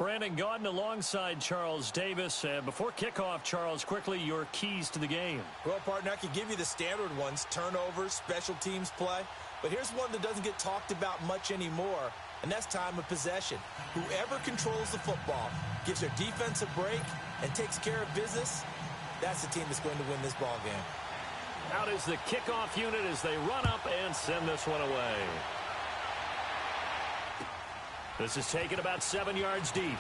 Brandon Gaudin alongside Charles Davis. Before kickoff, Charles, quickly your keys to the game. Well, partner, I could give you the standard ones, turnovers, special teams play. But here's one that doesn't get talked about much anymore, and that's time of possession. Whoever controls the football, gives their defense a break, and takes care of business, that's the team that's going to win this ball game. Out is the kickoff unit as they run up and send this one away. This is taken about 7 yards deep.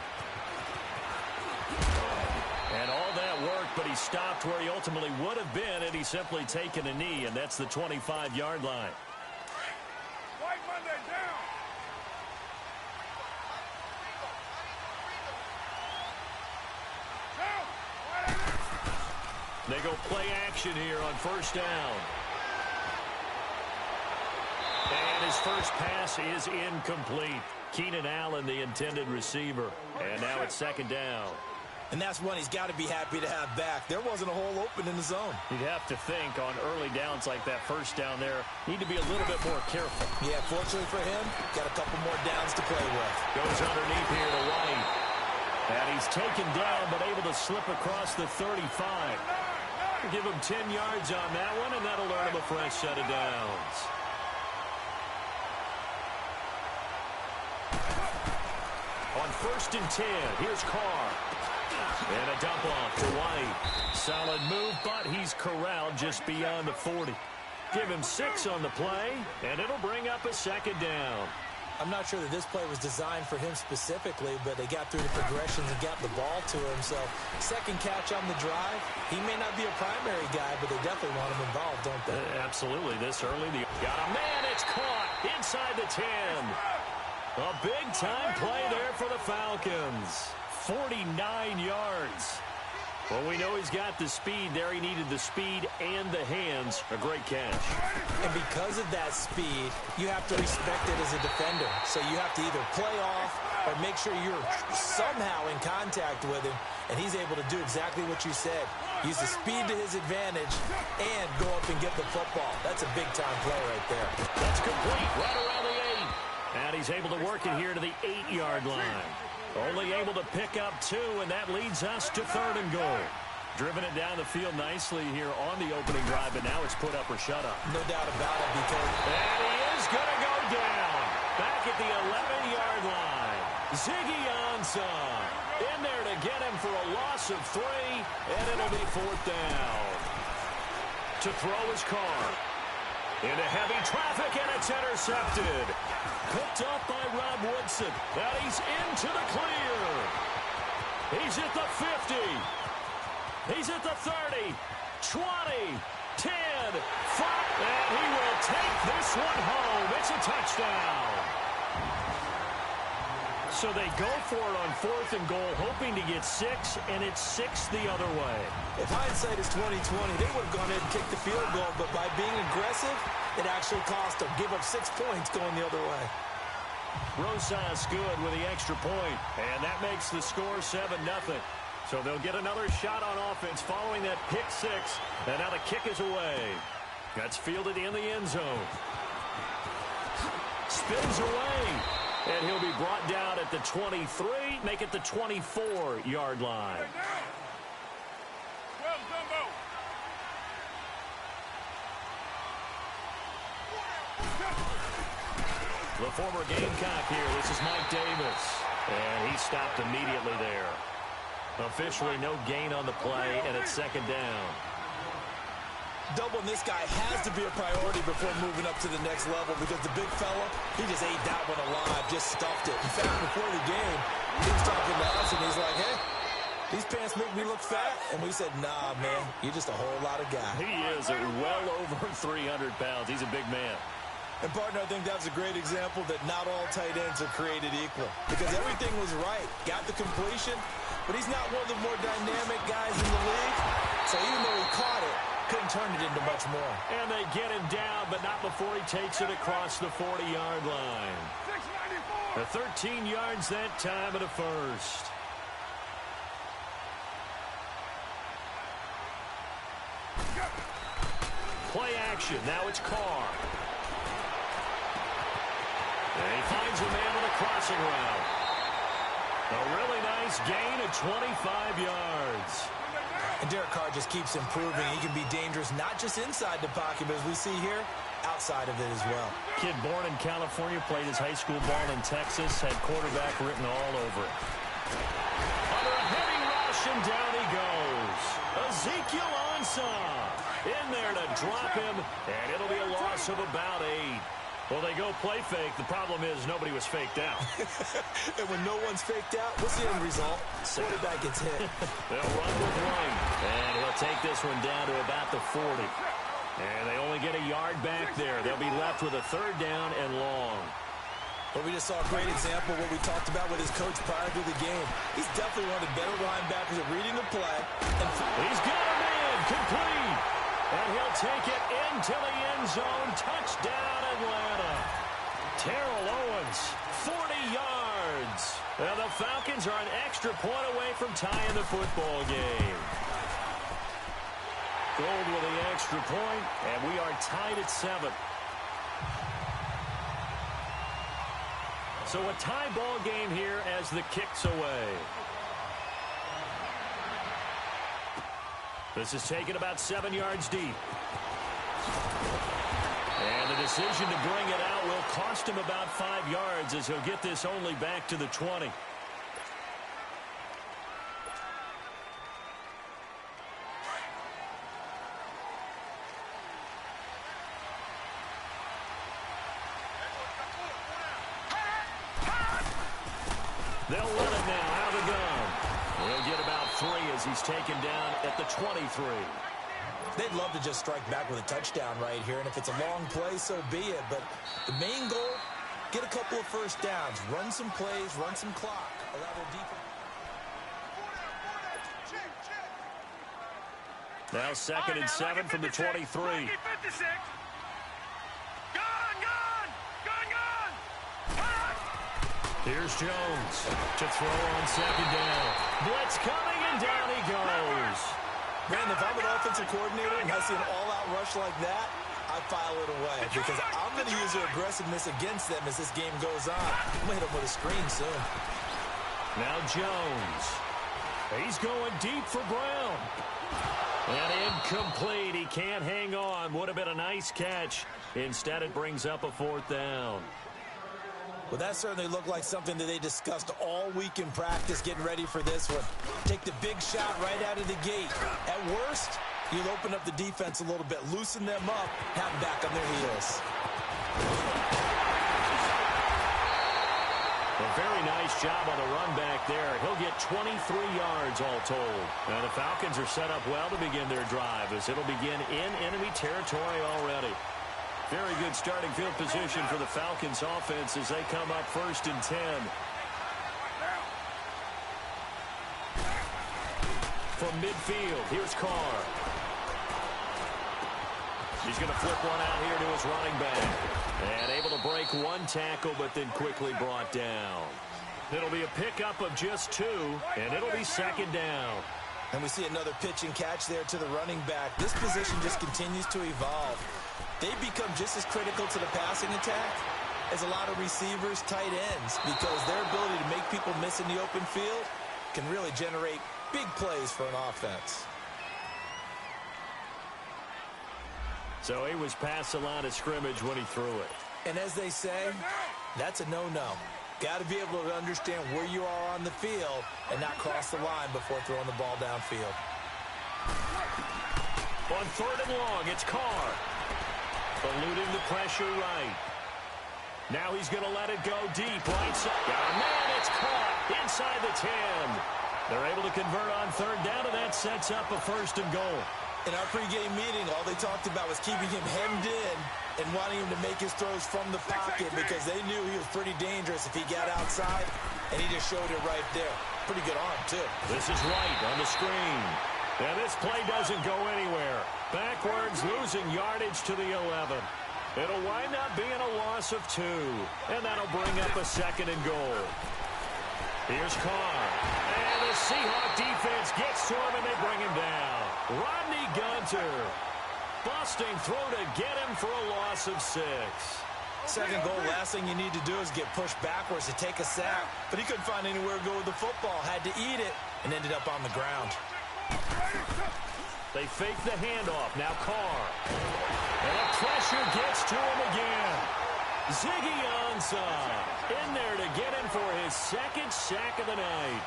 And all that work, but he stopped where he ultimately would have been had he simply taken a knee, and that's the 25-yard line. White Monday down. They go play action here on first down. And his first pass is incomplete. Keenan Allen, the intended receiver. And now it's second down. And that's one he's got to be happy to have back. There wasn't a hole open in the zone. You'd have to think on early downs like that first down there, need to be a little bit more careful. Yeah, fortunately for him, got a couple more downs to play with. Goes underneath here to White. And he's taken down but able to slip across the 35. Give him 10 yards on that one, and that'll earn him a fresh set of downs. On 1st and 10, here's Carr. And a dump off to White. Solid move, but he's corralled just beyond the 40. Give him 6 on the play, and it'll bring up a second down. I'm not sure that this play was designed for him specifically, but they got through the progressions and got the ball to him. So, second catch on the drive. He may not be a primary guy, but they definitely want him involved, don't they? Absolutely. This early. Got a man. It's caught inside the 10. A big-time play there for the Falcons. 49 yards. Well, we know he's got the speed there. He needed the speed and the hands. A great catch. And because of that speed, you have to respect it as a defender. So you have to either play off or make sure you're somehow in contact with him, and he's able to do exactly what you said. Use the speed to his advantage and go up and get the football. That's a big-time play right there. That's complete right around the 8. And he's able to work it here to the 8-yard line. Only able to pick up 2, and that leads us to 3rd and goal. Driven it down the field nicely here on the opening drive, but now it's put up or shut up. No doubt about it, because... And he is going to go down. Back at the 11-yard line. Ziggy Ansah in there to get him for a loss of 3, and it'll be 4th down. To throw his Carr. Into heavy traffic, and it's intercepted. Picked up by Rob Woodson. And he's into the clear. He's at the 50. He's at the 30. 20. 10. 5. And he will take this one home. It's a touchdown. So they go for it on 4th and goal, hoping to get 6, and it's 6 the other way. If hindsight is 20/20, they would have gone ahead and kicked the field goal, but by being aggressive, it actually cost them. Give up 6 points going the other way. Rosas good with the extra point, and that makes the score 7-0. So they'll get another shot on offense following that pick 6, and now the kick is away. That's fielded in the end zone. Spins away, and he'll be brought down at the 23, make it the 24-yard line. The former Gamecock here. This is Mike Davis. And he stopped immediately there. Officially no gain on the play, and it's second down. Doubling this guy has to be a priority before moving up to the next level, because the big fella, he just ate that one alive, just stuffed it. In fact, before the game, he was talking to us, and he's like, hey, these pants make me look fat. And we said, nah, man, you're just a whole lot of guy. He is well over 300 pounds. He's a big man. And, partner, I think that's a great example that not all tight ends are created equal, because everything was right. Got the completion, but he's not one of the more dynamic guys in the league. So even though he caught it, couldn't turn it into much more. And they get him down, but not before he takes it across the 40-yard line. The 13 yards that time at a first. Play action. Now it's Carr. And he finds a man with a crossing route. A really nice gain of 25 yards. And Derek Carr just keeps improving. He can be dangerous not just inside the pocket, but as we see here, outside of it as well. Kid born in California, played his high school ball in Texas, had quarterback written all over it. Under a heavy rush, and down he goes. Ezekiel Ansah in there to drop him, and it'll be a loss of about 8. Well, they go play fake. The problem is nobody was faked out. And when no one's faked out, what's the end result? Quarterback gets hit. They'll run with one, and he'll take this one down to about the 40. And they only get a yard back there. They'll be left with a 3rd down and long. But we just saw a great example of what we talked about with his coach prior to the game. He's definitely one of the better linebackers at reading the play. He's got him in, complete. And he'll take it into the end zone. Touchdown, Atlanta. Terrell Owens, 40 yards. Well, the Falcons are an extra point away from tying the football game. Gold with the extra point, and we are tied at 7. So a tie ball game here as the kick's away. This is taken about 7 yards deep. And the decision to bring it out will cost him about 5 yards as he'll get this only back to the 20. They'll run it now out of the gun. He'll get about 3 as he's taken down at the 23. They'd love to just strike back with a touchdown right here, and if it's a long play, so be it. But the main goal, get a couple of first downs, run some plays, run some clock, allow their defense. Now 2nd and 7 from the 23. Here's Jones to throw on 2nd down. Blitz coming, and down he goes. Brandon, if I'm an offensive coordinator and I see an all-out rush like that, I file it away because I'm going to use their aggressiveness against them as this game goes on. I'm going to hit them with a screen soon. Now Jones. He's going deep for Brown. And incomplete. He can't hang on. Would have been a nice catch. Instead, it brings up a 4th down. Well, that certainly looked like something that they discussed all week in practice getting ready for this one. Take the big shot right out of the gate. At worst, you'll open up the defense a little bit, loosen them up, have them back on their heels. A very nice job on the run back there. He'll get 23 yards all told. Now the Falcons are set up well to begin their drive as it'll begin in enemy territory already. Very good starting field position for the Falcons offense as they come up 1st and 10. From midfield, here's Carr. He's going to flip one out here to his running back. And able to break 1 tackle, but then quickly brought down. It'll be a pickup of just 2, and it'll be 2nd down. And we see another pitch and catch there to the running back. This position just continues to evolve. They become just as critical to the passing attack as a lot of receivers, tight ends, because their ability to make people miss in the open field can really generate big plays for an offense. So he was past the line of scrimmage when he threw it. And as they say, that's a no-no. Got to be able to understand where you are on the field and not cross the line before throwing the ball downfield. On 3rd and long, it's Carr. Eluding the pressure right. Now he's going to let it go deep. Right side. Oh, man, it's caught inside the 10. They're able to convert on 3rd down, and that sets up a 1st and goal. In our pregame meeting, all they talked about was keeping him hemmed in and wanting him to make his throws from the pocket because they knew he was pretty dangerous if he got outside, and he just showed it right there. Pretty good arm, too. This is Wright on the screen. And this play doesn't go anywhere. Backwards, losing yardage to the 11. It'll wind up being a loss of 2, and that'll bring up a 2nd and goal. Here's Carr. And the Seahawk defense gets to him, and they bring him down. Rodney Gunter busting through to get him for a loss of 6. Second goal, last thing you need to do is get pushed backwards to take a sack. But he couldn't find anywhere to go with the football. Had to eat it and ended up on the ground. They fake the handoff. Now Carr. And the pressure gets to him again. Ziggy Ansah in there to get him for his second sack of the night.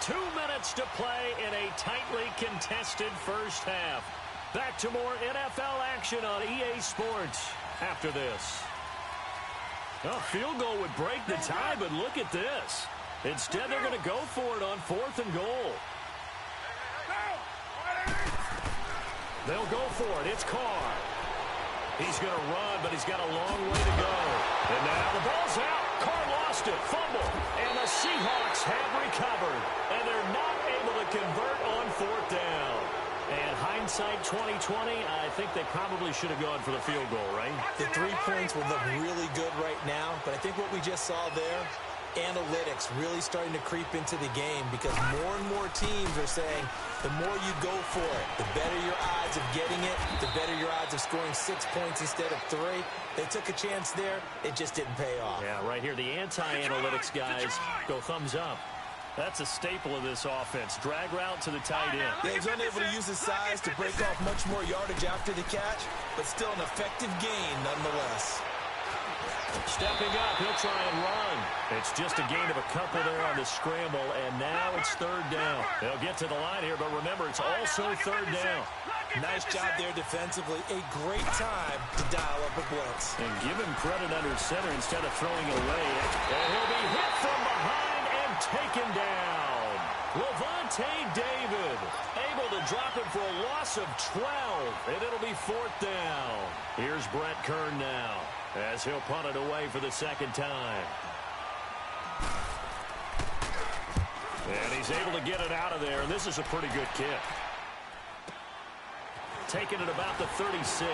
Two minutes to play in a tightly contested first half. Back to more NFL action on EA Sports after this. A field goal would break the tie, but look at this. Instead, they're going to go for it on 4th and goal. They'll go for it. It's Carr. He's going to run, but he's got a long way to go. And now the ball's out. Carr lost it. Fumble. And the Seahawks have recovered. And they're not able to convert on 4th down. And hindsight 2020, I think they probably should have gone for the field goal, right? The 3 points would look really good right now, but I think what we just saw there, analytics really starting to creep into the game because more and more teams are saying the more you go for it, the better your odds of getting it, the better your odds of scoring 6 points instead of 3. They took a chance there. It just didn't pay off. Yeah, right here, the anti-analytics guys go thumbs up. That's a staple of this offense. Drag route to the tight end. Yeah, he's unable to use his size to break off much more yardage after the catch, but still an effective gain nonetheless. Stepping up, he'll try and run. It's just a gain of a couple there on the scramble, and now it's 3rd down. They'll get to the line here, but remember, it's also 3rd down. Nice job there defensively. A great time to dial up a blitz. And give him credit under center instead of throwing it away. And he'll be hit from behind and taken down. Levante David able to drop him for a loss of 12, and it'll be 4th down. Here's Brett Kern now as he'll punt it away for the second time. And he's able to get it out of there, and this is a pretty good kick. Taking it about the 36.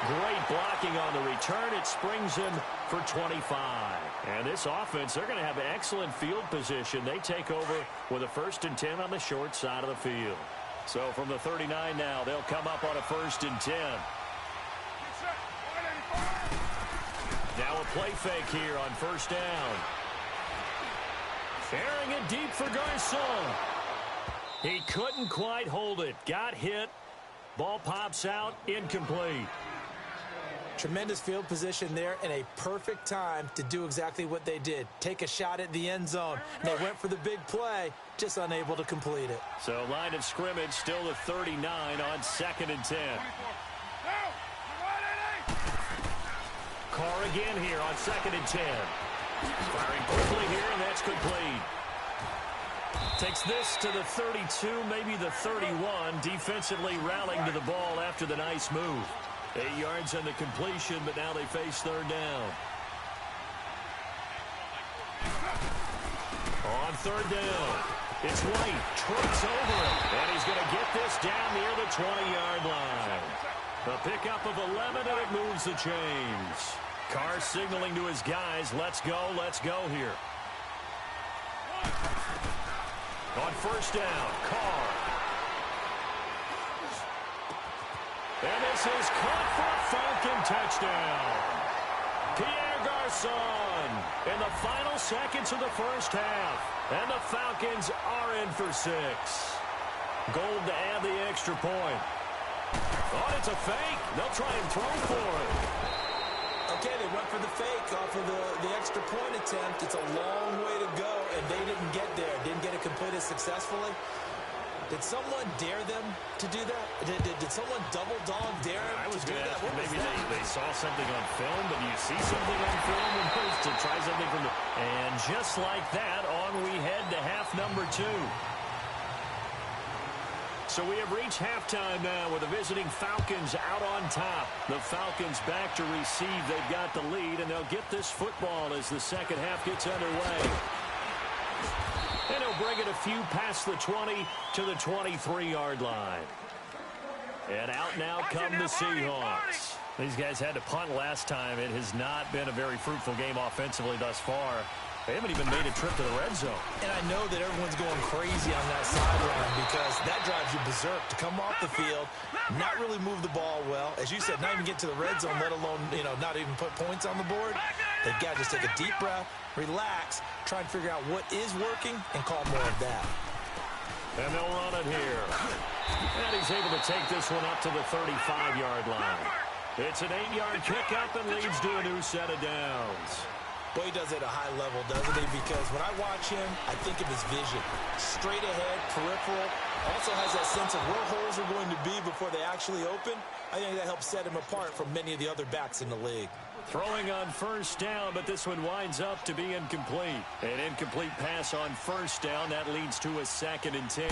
Great blocking on the return. It springs him for 25. And this offense, they're going to have excellent field position. They take over with a 1st and 10 on the short side of the field. So from the 39 now, they'll come up on a 1st and 10. Now a play fake here on 1st down. Airing it deep for Garcon. He couldn't quite hold it. Got hit. Ball pops out. Incomplete. Tremendous field position there and a perfect time to do exactly what they did. Take a shot at the end zone. They went for the big play, just unable to complete it. So line of scrimmage still the 39 on 2nd and 10. Carr again here on 2nd and 10. Firing quickly here, and that's complete. Takes this to the 32, maybe the 31. Defensively rallying to the ball after the nice move. 8 yards on the completion, but now they face 3rd down. On 3rd down, it's White. Trucks over him, and he's going to get this down near the 20-yard line. A pickup of 11, and it moves the chains. Carr signaling to his guys, let's go here. On 1st down, Carr. And this is caught for a Falcon touchdown. Pierre Garcon in the final seconds of the first half. And the Falcons are in for 6. Gold to add the extra point. Oh, it's a fake. They'll try and throw for it. Okay, they went for the fake off of the extra point attempt. It's a long way to go, and they didn't get there. Didn't get it completed successfully. Did someone dare them to do that? Did someone double dog dare them I was to do going to that? ask you, maybe they saw something on film, but do you see something on film to try something from the... And just like that, on we head to half number 2. So we have reached halftime now with the visiting Falcons out on top. The Falcons back to receive. They've got the lead, and they'll get this football as the second half gets underway. And he'll bring it a few past the 20 to the 23-yard line. And out now come the Seahawks. These guys had to punt last time. It has not been a very fruitful game offensively thus far. They haven't even made a trip to the red zone. And I know that everyone's going crazy on that sideline because that drives you berserk to come off the field, not really move the ball well. As you said, not even get to the red zone, let alone, not even put points on the board. They've got to just take a deep breath, relax, try and figure out what is working, and call more of that. And they'll run it here. And he's able to take this one up to the 35-yard line. It's an 8-yard pickup and leads to a new set of downs. Boy, he does it at a high level, doesn't he? Because when I watch him, I think of his vision. Straight ahead, peripheral. Also has that sense of where holes are going to be before they actually open. I think that helps set him apart from many of the other backs in the league. Throwing on first down, but this one winds up to be incomplete. An incomplete pass on first down. That leads to a 2nd and 10.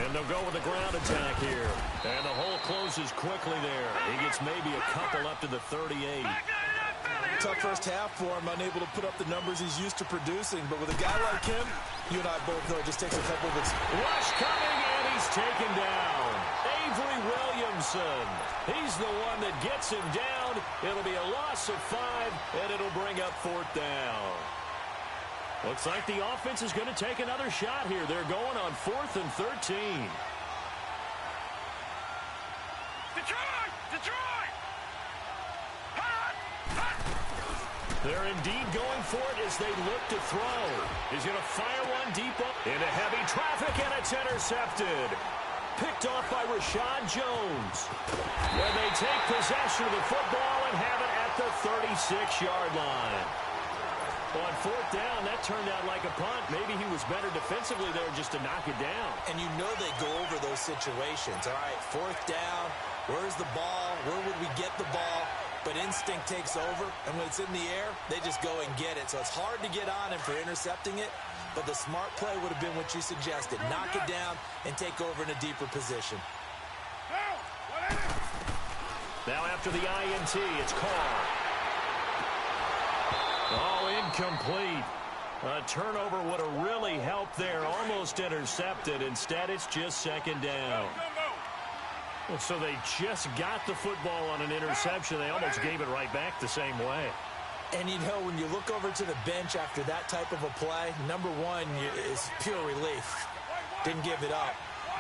And they'll go with the ground attack here. And the hole closes quickly there. He gets maybe a couple up to the 38. Tough first half for him, unable to put up the numbers he's used to producing. But with a guy like him, you and I both know it just takes a couple of... Rush coming, and he's taken down. Avery Williamson. He's the one that gets him down. It'll be a loss of 5, and it'll bring up 4th down. Looks like the offense is going to take another shot here. They're going on 4th and 13. Detroit! Detroit! They're indeed going for it as they look to throw. He's going to fire one deep up into heavy traffic, and it's intercepted. Picked off by Rashad Jones. And they take possession of the football and have it at the 36-yard line. On 4th down, that turned out like a punt. Maybe he was better defensively there just to knock it down. And you know they go over those situations. All right, 4th down, where's the ball? Where would we get the ball? But instinct takes over, and when it's in the air, they just go and get it. So it's hard to get on him for intercepting it, but the smart play would have been what you suggested. Knock it down and take over in a deeper position. Now after the INT, it's Carr. Oh, incomplete. A turnover would have really helped there. Almost intercepted. Instead, it's just 2nd down. So they just got the football on an interception. They almost gave it right back the same way. And, when you look over to the bench after that type of a play, number one is pure relief. Didn't give it up.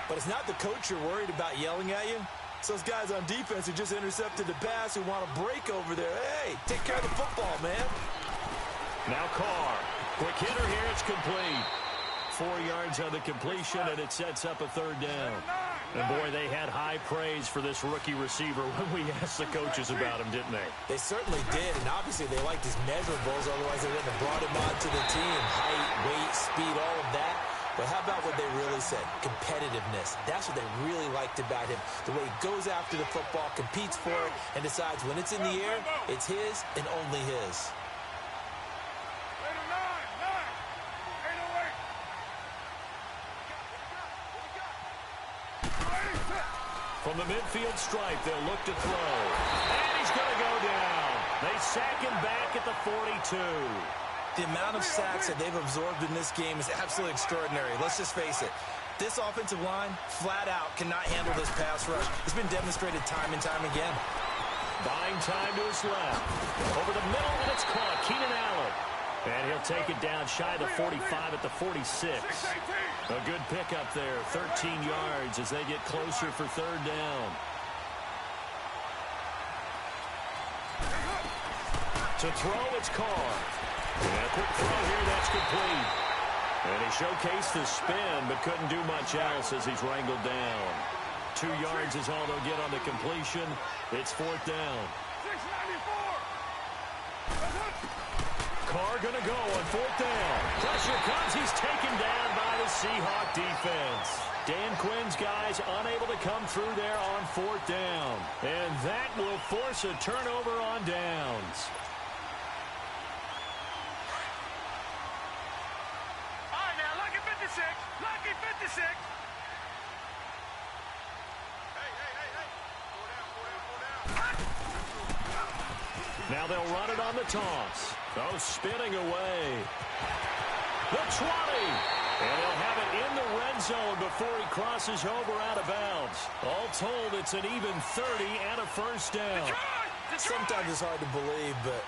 But it's not the coach you're worried about yelling at you. It's those guys on defense who just intercepted the pass who want to break over there. Hey, take care of the football, man. Now Carr. Quick hitter here. It's complete. 4 yards on the completion, and it sets up a 3rd down. And, boy, they had high praise for this rookie receiver when we asked the coaches about him, didn't they? They certainly did, and obviously they liked his measurables. Otherwise, they wouldn't have brought him onto the team. Height, weight, speed, all of that. But how about what they really said? Competitiveness. That's what they really liked about him. The way he goes after the football, competes for it, and decides when it's in the air, it's his and only his. From the midfield stripe, they'll look to throw. And he's going to go down. They sack him back at the 42. The amount of sacks that they've absorbed in this game is absolutely extraordinary. Let's just face it. This offensive line, flat out, cannot handle this pass rush. It's been demonstrated time and time again. Buying time to his left. Over the middle, and it's caught. Keenan Allen. And he'll take it down shy of the 45 at the 46. A good pickup there, 13 yards as they get closer for 3rd down. To throw, it's Carr. And a quick throw here, that's complete. And he showcased the spin, but couldn't do much else as he's wrangled down. 2 yards is all they'll get on the completion. It's 4th down. Carr going to go on 4th down. Pressure comes. He's taken down by the Seahawk defense. Dan Quinn's guys unable to come through there on 4th down. And that will force a turnover on downs. All right, now, lucky 56. Lucky 56. Now they'll run it on the toss. Oh, spinning away. The 20. And he'll have it in the red zone before he crosses over out of bounds. All told, it's an even 30 and a 1st down. Sometimes it's hard to believe, but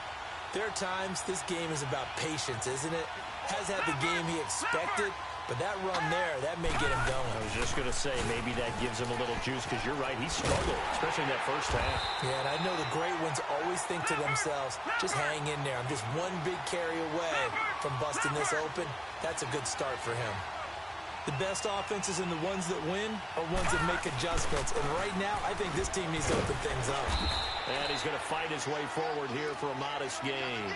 There are times this game is about patience, isn't it? Has had the game he expected, but that run there, that may get him going. I was just going to say, maybe that gives him a little juice, because you're right, he struggled, especially in that first half. Yeah, and I know the great ones always think to themselves, just hang in there. I'm just one big carry away from busting this open. That's a good start for him. The best offenses and the ones that win are ones that make adjustments. And right now, I think this team needs to open things up. And he's going to fight his way forward here for a modest gain.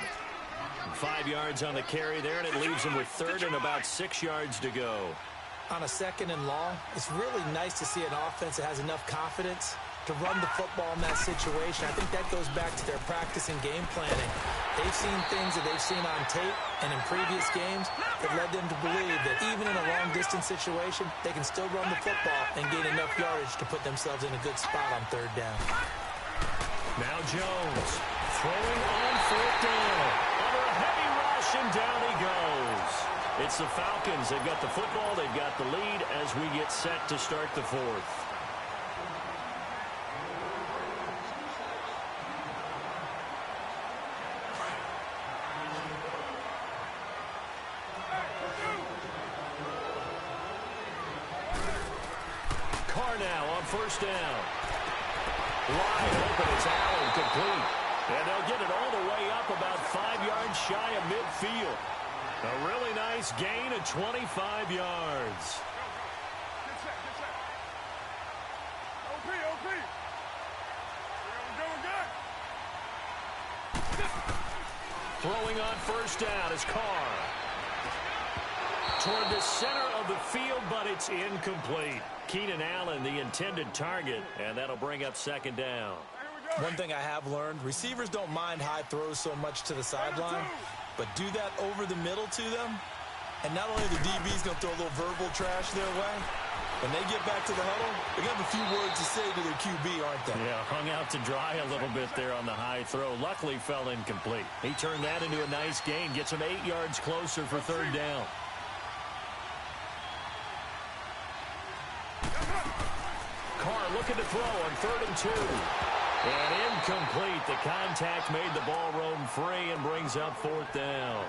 5 yards on the carry there, and it leaves him with third and about 6 yards to go. On a second and long, it's really nice to see an offense that has enough confidence to run the football in that situation. I think that goes back to their practice and game planning. They've seen things that they've seen on tape and in previous games that led them to believe that even in a long-distance situation, they can still run the football and gain enough yardage to put themselves in a good spot on third down. Now Jones throwing on fourth down. Under a heavy rush, and down he goes. It's the Falcons. They've got the football. They've got the lead as we get set to start the fourth. First down. Wide open. It's Allen, complete. And they'll get it all the way up about 5 yards shy of midfield. A really nice gain of 25 yards. Throwing on first down is Carr. Toward the center of the field, but it's incomplete. Keenan Allen, the intended target, and that'll bring up second down. One thing I have learned, receivers don't mind high throws so much to the sideline, but do that over the middle to them, and not only the DB's going to throw a little verbal trash their way, when they get back to the huddle, they're going to have a few words to say to their QB, aren't they? Yeah, hung out to dry a little bit there on the high throw. Luckily fell incomplete. He turned that into a nice gain, gets him 8 yards closer for third down. Carr looking to throw on 3rd and 2. And incomplete. The contact made the ball roam free and brings up fourth down.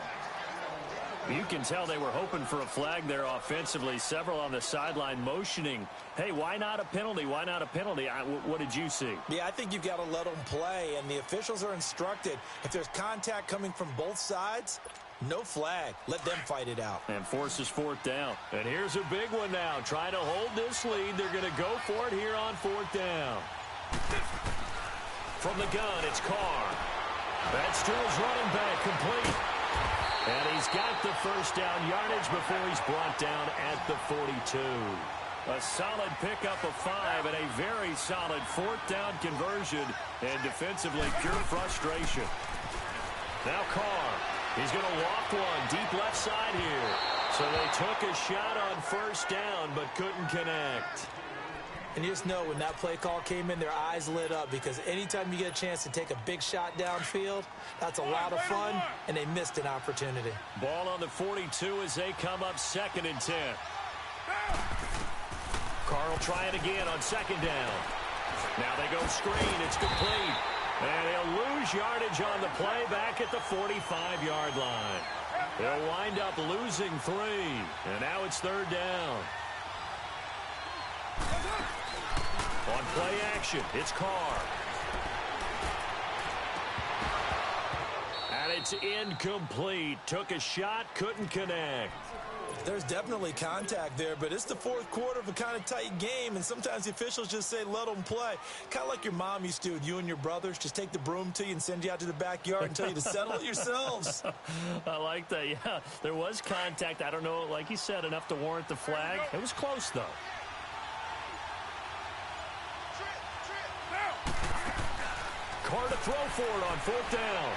You can tell they were hoping for a flag there offensively. Several on the sideline motioning. Hey, why not a penalty? Why not a penalty? What did you see? Yeah, I think you've got to let them play, and the officials are instructed. If there's contact coming from both sides, no flag. Let them fight it out. And forces fourth down. And here's a big one now. Trying to hold this lead. They're going to go for it here on fourth down. From the gun, it's Carr. That's to his running back, complete. And he's got the first down yardage before he's brought down at the 42. A solid pickup of 5 and a very solid fourth down conversion. And defensively, pure frustration. Now Carr. He's going to walk one deep left side here. So they took a shot on first down but couldn't connect. And you just know when that play call came in, their eyes lit up, because anytime you get a chance to take a big shot downfield, that's a lot of fun, and they missed an opportunity. Ball on the 42 as they come up 2nd and 10. Carr will try it again on 2nd down. Now they go screen. It's complete. And he'll lose yardage on the play back at the 45-yard line. They'll wind up losing 3. And now it's 3rd down. On play action, it's Carr. And it's incomplete. Took a shot, couldn't connect. There's definitely contact there, but it's the fourth quarter of a kind of tight game, and sometimes the officials just say, let them play. Kind of like your mom used to with you and your brothers. Just take the broom to you and send you out to the backyard and tell you to settle it yourselves. I like that, yeah. There was contact. I don't know, like you said, enough to warrant the flag. It was close, though. Carr to throw for it on 4th down.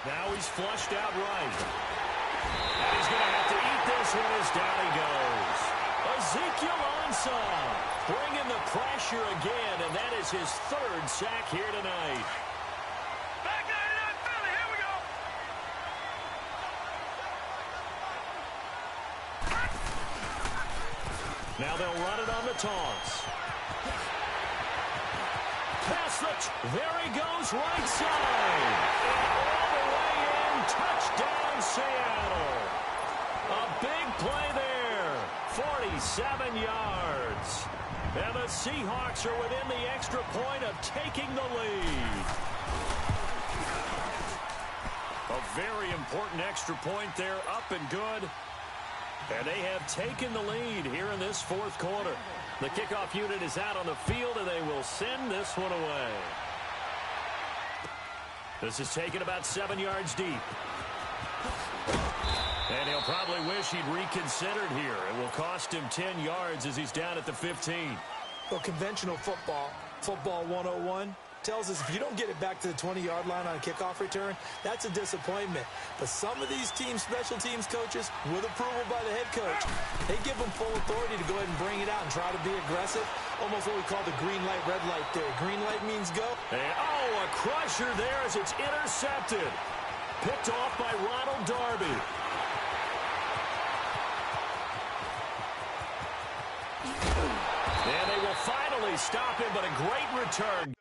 Now he's flushed out right. And he's going to have to eat this one as down he goes. Ezekiel Ansah bringing the pressure again, and that is his 3rd sack here tonight. Back 99 Philly, here we go. Now they'll run it on the taunts. There he goes right side. And all the way in. Touchdown, Seattle. A big play there. 47 yards. And the Seahawks are within the extra point of taking the lead. A very important extra point there, up and good. And they have taken the lead here in this fourth quarter. The kickoff unit is out on the field, and they will send this one away. This is taken about 7 yards deep. And he'll probably wish he'd reconsidered here. It will cost him 10 yards as he's down at the 15. Well, conventional football 101, tells us if you don't get it back to the 20-yard line on a kickoff return, that's a disappointment. But some of these teams, special teams coaches, with approval by the head coach, they give them full authority to go ahead and bring it out and try to be aggressive. Almost what we call the green light, red light theory. Green light means go. And, a crusher there as it's intercepted. Picked off by Ronald Darby. And they will finally stop him, but a great return.